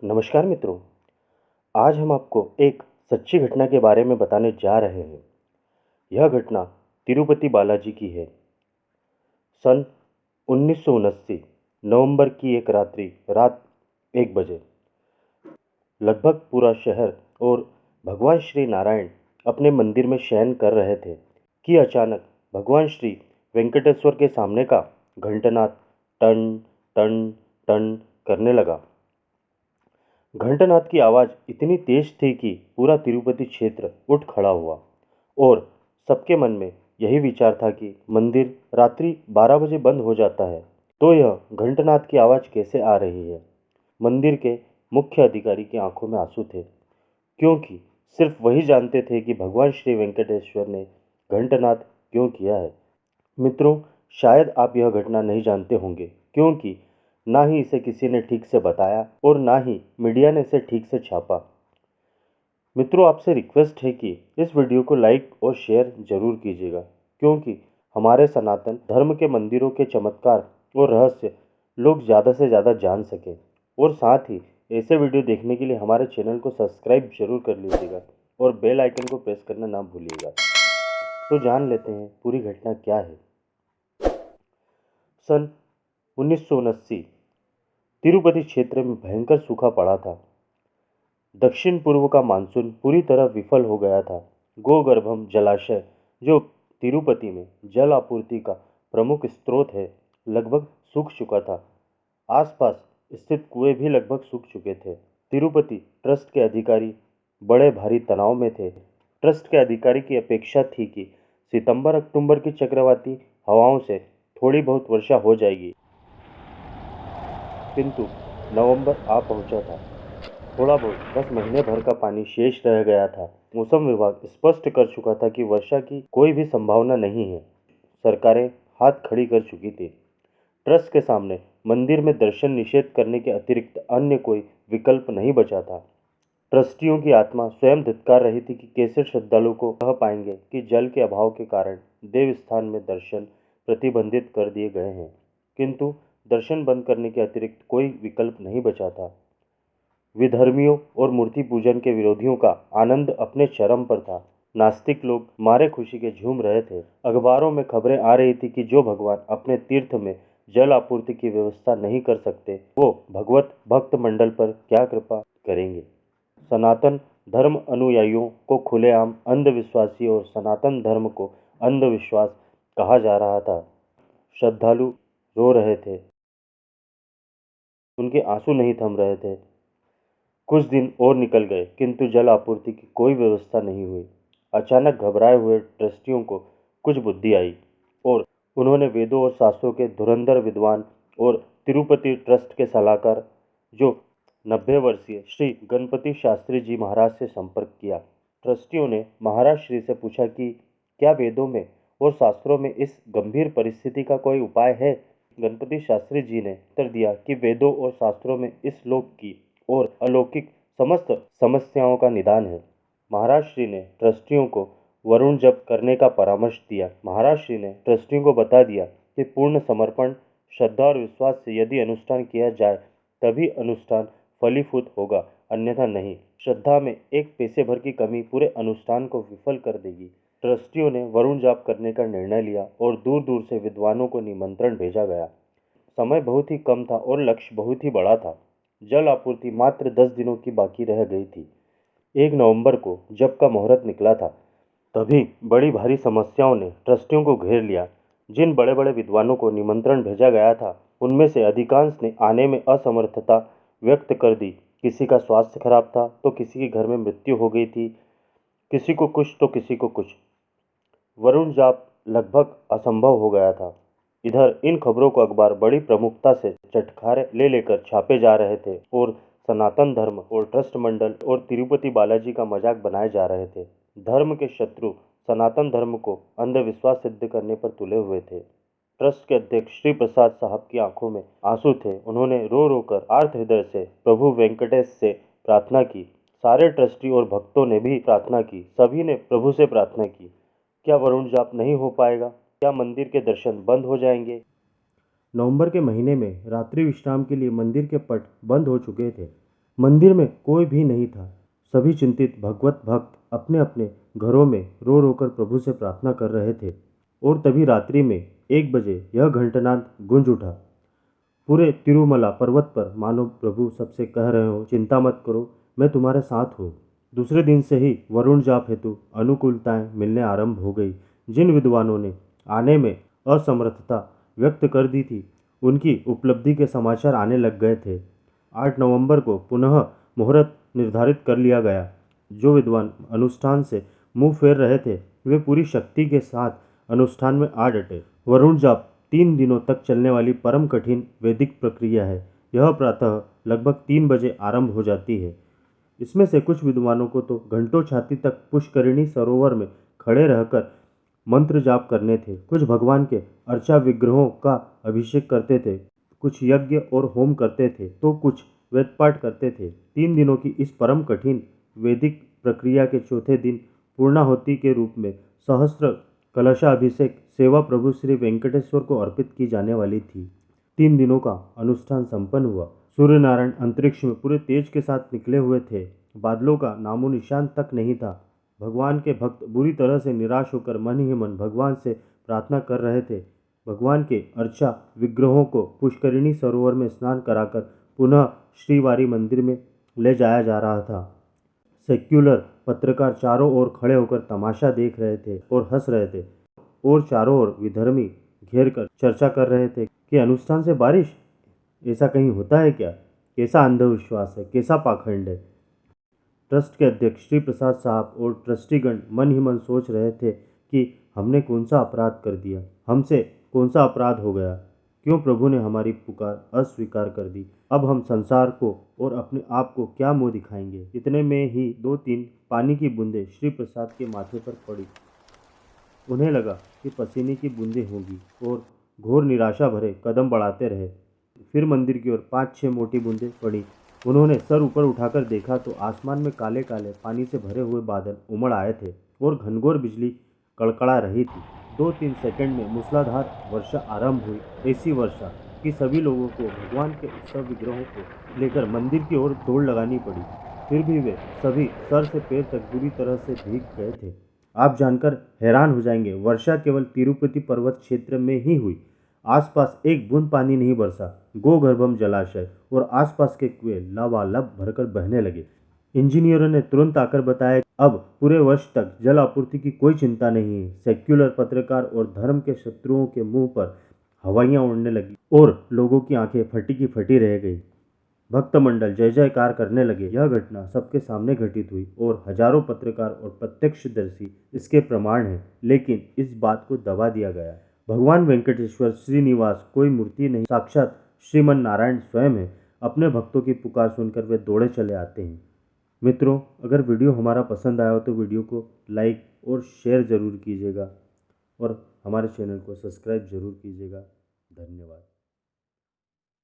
नमस्कार मित्रों। आज हम आपको एक सच्ची घटना के बारे में बताने जा रहे हैं। यह घटना तिरुपति बालाजी की है। सन 1979 नवंबर की एक रात्रि रात 1 बजे लगभग पूरा शहर और भगवान श्री नारायण अपने मंदिर में शयन कर रहे थे कि अचानक भगवान श्री वेंकटेश्वर के सामने का घंटनाद टन टन टन करने लगा। घंटनाद की आवाज़ इतनी तेज थी कि पूरा तिरुपति क्षेत्र उठ खड़ा हुआ और सबके मन में यही विचार था कि मंदिर रात्रि 12 बजे बंद हो जाता है, तो यह घंटनाद की आवाज़ कैसे आ रही है। मंदिर के मुख्य अधिकारी की आंखों में आंसू थे, क्योंकि सिर्फ वही जानते थे कि भगवान श्री वेंकटेश्वर ने घंटनाद क्यों किया है। मित्रों, शायद आप यह घटना नहीं जानते होंगे, क्योंकि ना ही इसे किसी ने ठीक से बताया और ना ही मीडिया ने इसे ठीक से छापा। मित्रों, आपसे रिक्वेस्ट है कि इस वीडियो को लाइक और शेयर जरूर कीजिएगा, क्योंकि हमारे सनातन धर्म के मंदिरों के चमत्कार और रहस्य लोग ज़्यादा से ज़्यादा जान सकें। और साथ ही ऐसे वीडियो देखने के लिए हमारे चैनल को सब्सक्राइब जरूर कर लीजिएगा और बेल आइकन को प्रेस करना ना भूलिएगा। तो जान लेते हैं पूरी घटना क्या है। सन 1979 तिरुपति क्षेत्र में भयंकर सूखा पड़ा था। दक्षिण पूर्व का मानसून पूरी तरह विफल हो गया था। गोगर्भम जलाशय, जो तिरुपति में जल आपूर्ति का प्रमुख स्रोत है, लगभग सूख चुका था। आसपास स्थित कुएं भी लगभग सूख चुके थे। तिरुपति ट्रस्ट के अधिकारी बड़े भारी तनाव में थे। ट्रस्ट के अधिकारी की अपेक्षा थी कि सितंबर अक्टूबर की चक्रवाती हवाओं से थोड़ी बहुत वर्षा हो जाएगी, किंतु नवंबर आ पहुंचा था। थोड़ा बहुत, बस महीने भर का पानी शेष रह गया था। मौसम विभाग स्पष्ट कर चुका था कि वर्षा की कोई भी संभावना नहीं है। सरकारें हाथ खड़ी कर चुकी थी। ट्रस्ट के सामने मंदिर में दर्शन निषेध करने के अतिरिक्त अन्य कोई विकल्प नहीं बचा था। ट्रस्टियों की आत्मा स्वयं धिक्कार रही थी कि कैसे श्रद्धालु को कह पाएंगे कि जल के अभाव के कारण देव स्थान में दर्शन प्रतिबंधित कर दिए गए हैं, किंतु दर्शन बंद करने के अतिरिक्त कोई विकल्प नहीं बचा था। विधर्मियों और मूर्ति पूजन के विरोधियों का आनंद अपने चरम पर था। नास्तिक लोग मारे खुशी के झूम रहे थे। अखबारों में खबरें आ रही थी कि जो भगवान अपने तीर्थ में जल आपूर्ति की व्यवस्था नहीं कर सकते, वो भगवत भक्त मंडल पर क्या कृपा करेंगे। सनातन धर्म अनुयायियों को खुलेआम अंधविश्वासी और सनातन धर्म को अंधविश्वास कहा जा रहा था। श्रद्धालु रो रहे थे, उनके आंसू नहीं थम रहे थे। कुछ दिन और निकल गए, किंतु जल आपूर्ति की कोई व्यवस्था नहीं हुई। अचानक घबराए हुए ट्रस्टियों को कुछ बुद्धि आई और उन्होंने वेदों और शास्त्रों के धुरंधर विद्वान और तिरुपति ट्रस्ट के सलाहकार, जो 90 वर्षीय श्री गणपति शास्त्री जी महाराज से संपर्क किया। ट्रस्टियों ने महाराज श्री से पूछा कि क्या वेदों में और शास्त्रों में इस गंभीर परिस्थिति का कोई उपाय है। गणपति शास्त्री जी ने उत्तर दिया कि वेदों और शास्त्रों में इस लोक की और अलौकिक समस्त समस्याओं का निदान है। महाराज श्री ने ट्रस्टियों को वरुण जप करने का परामर्श दिया। महाराज श्री ने ट्रस्टियों को बता दिया कि पूर्ण समर्पण, श्रद्धा और विश्वास से यदि अनुष्ठान किया जाए तभी अनुष्ठान फलीभूत होगा, अन्यथा नहीं। श्रद्धा में एक पैसे भर की कमी पूरे अनुष्ठान को विफल कर देगी। ट्रस्टियों ने वरुण जाप करने का निर्णय लिया और दूर दूर से विद्वानों को निमंत्रण भेजा गया। समय बहुत ही कम था और लक्ष्य बहुत ही बड़ा था। जल आपूर्ति मात्र 10 दिनों की बाकी रह गई थी। 1 नवंबर को जब का मुहूर्त निकला था, तभी बड़ी भारी समस्याओं ने ट्रस्टियों को घेर लिया। जिन बड़े बड़े विद्वानों को निमंत्रण भेजा गया था, उनमें से अधिकांश ने आने में असमर्थता व्यक्त कर दी। किसी का स्वास्थ्य खराब था तो किसी के घर में मृत्यु हो गई थी, किसी को कुछ तो किसी को कुछ। वरुण जाप लगभग असंभव हो गया था। इधर इन खबरों को अखबार बड़ी प्रमुखता से चटखारे ले लेकर छापे जा रहे थे और सनातन धर्म और ट्रस्ट मंडल और तिरुपति बालाजी का मजाक बनाए जा रहे थे। धर्म के शत्रु सनातन धर्म को अंधविश्वास सिद्ध करने पर तुले हुए थे। ट्रस्ट के अध्यक्ष श्री प्रसाद साहब की आंखों में आंसू थे। उन्होंने रो रो कर आर्त हृदय से प्रभु वेंकटेश से प्रार्थना की। सारे ट्रस्टी और भक्तों ने भी प्रार्थना की। सभी ने प्रभु से प्रार्थना की, क्या वरुण जाप नहीं हो पाएगा? क्या मंदिर के दर्शन बंद हो जाएंगे? नवंबर के महीने में रात्रि विश्राम के लिए मंदिर के पट बंद हो चुके थे। मंदिर में कोई भी नहीं था। सभी चिंतित भगवत भक्त अपने अपने घरों में रो रो कर प्रभु से प्रार्थना कर रहे थे। और तभी रात्रि में 1 बजे यह घंटनाद गूंज उठा। पूरे तिरुमला पर्वत पर मानो प्रभु सबसे कह रहे हो, चिंता मत करो, मैं तुम्हारे साथ हूँ। दूसरे दिन से ही वरुण जाप हेतु अनुकूलताएं मिलने आरंभ हो गई। जिन विद्वानों ने आने में असमर्थता व्यक्त कर दी थी, उनकी उपलब्धि के समाचार आने लग गए थे। 8 नवंबर को पुनः मुहूर्त निर्धारित कर लिया गया। जो विद्वान अनुष्ठान से मुंह फेर रहे थे, वे पूरी शक्ति के साथ अनुष्ठान में आ डटे। वरुण जाप 3 दिनों तक चलने वाली परम कठिन वैदिक प्रक्रिया है। यह प्रातः लगभग 3 बजे आरंभ हो जाती है। इसमें से कुछ विद्वानों को तो घंटों छाती तक पुष्करिणी सरोवर में खड़े रहकर मंत्र जाप करने थे। कुछ भगवान के अर्चा विग्रहों का अभिषेक करते थे, कुछ यज्ञ और होम करते थे, तो कुछ वेदपाठ करते थे। 3 दिनों की इस परम कठिन वैदिक प्रक्रिया के चौथे दिन पूर्णाहुति के रूप में सहस्त्र कलशाभिषेक सेवा प्रभु श्री वेंकटेश्वर को अर्पित की जाने वाली थी। 3 दिनों का अनुष्ठान संपन्न हुआ। सूर्य नारायण अंतरिक्ष में पूरे तेज के साथ निकले हुए थे। बादलों का नामो निशान तक नहीं था। भगवान के भक्त बुरी तरह से निराश होकर मन ही मन भगवान से प्रार्थना कर रहे थे। भगवान के अर्चा विग्रहों को पुष्करिणी सरोवर में स्नान कराकर पुनः श्रीवारी मंदिर में ले जाया जा रहा था। सेक्युलर पत्रकार चारों ओर खड़े होकर तमाशा देख रहे थे और हंस रहे थे, और चारों ओर विधर्मी घेर कर चर्चा कर रहे थे कि अनुष्ठान से बारिश, ऐसा कहीं होता है क्या? कैसा अंधविश्वास है, कैसा पाखंड है। ट्रस्ट के अध्यक्ष श्री प्रसाद साहब और ट्रस्टीगण मन ही मन सोच रहे थे कि हमने कौन सा अपराध कर दिया, हमसे कौन सा अपराध हो गया, क्यों प्रभु ने हमारी पुकार अस्वीकार कर दी। अब हम संसार को और अपने आप को क्या मुंह दिखाएंगे। इतने में ही 2-3 पानी की बूंदें श्री प्रसाद के माथे पर पड़ी। उन्हें लगा कि पसीने की बूंदें होंगी, और घोर निराशा भरे कदम बढ़ाते रहे। फिर मंदिर की ओर 5-6 मोटी बूंदें पड़ी। उन्होंने सर ऊपर उठाकर देखा तो आसमान में काले काले पानी से भरे हुए बादल उमड़ आए थे और घनघोर बिजली कड़कड़ा रही थी। 2-3 सेकंड में मूसलाधार वर्षा आरंभ हुई। ऐसी वर्षा कि सभी लोगों को भगवान के उत्सव विग्रहों को लेकर मंदिर की ओर दौड़ लगानी पड़ी। फिर भी वे सभी सर से पैर तक बुरी तरह से भीग गए थे। आप जानकर हैरान हो जाएंगे, वर्षा केवल तिरुपति पर्वत क्षेत्र में ही हुई। आसपास एक बूंद पानी नहीं बरसा। गोगर्भम जलाशय और आसपास के कुएं लबालब भरकर बहने लगे। इंजीनियरों ने तुरंत आकर बताया, अब पूरे वर्ष तक जल आपूर्ति की कोई चिंता नहीं है। सेक्युलर पत्रकार और धर्म के शत्रुओं के मुंह पर हवाइयां उड़ने लगी और लोगों की आंखें फटी की फटी रह गई। भक्त मंडल जय जयकार करने लगे। यह घटना सबके सामने घटित हुई और हजारों पत्रकार और प्रत्यक्षदर्शी इसके प्रमाण हैं, लेकिन इस बात को दबा दिया गया। भगवान वेंकटेश्वर श्रीनिवास कोई मूर्ति नहीं, साक्षात श्रीमन नारायण स्वयं है। अपने भक्तों की पुकार सुनकर वे दौड़े चले आते हैं। मित्रों, अगर वीडियो हमारा पसंद आया हो तो वीडियो को लाइक और शेयर ज़रूर कीजिएगा और हमारे चैनल को सब्सक्राइब ज़रूर कीजिएगा। धन्यवाद।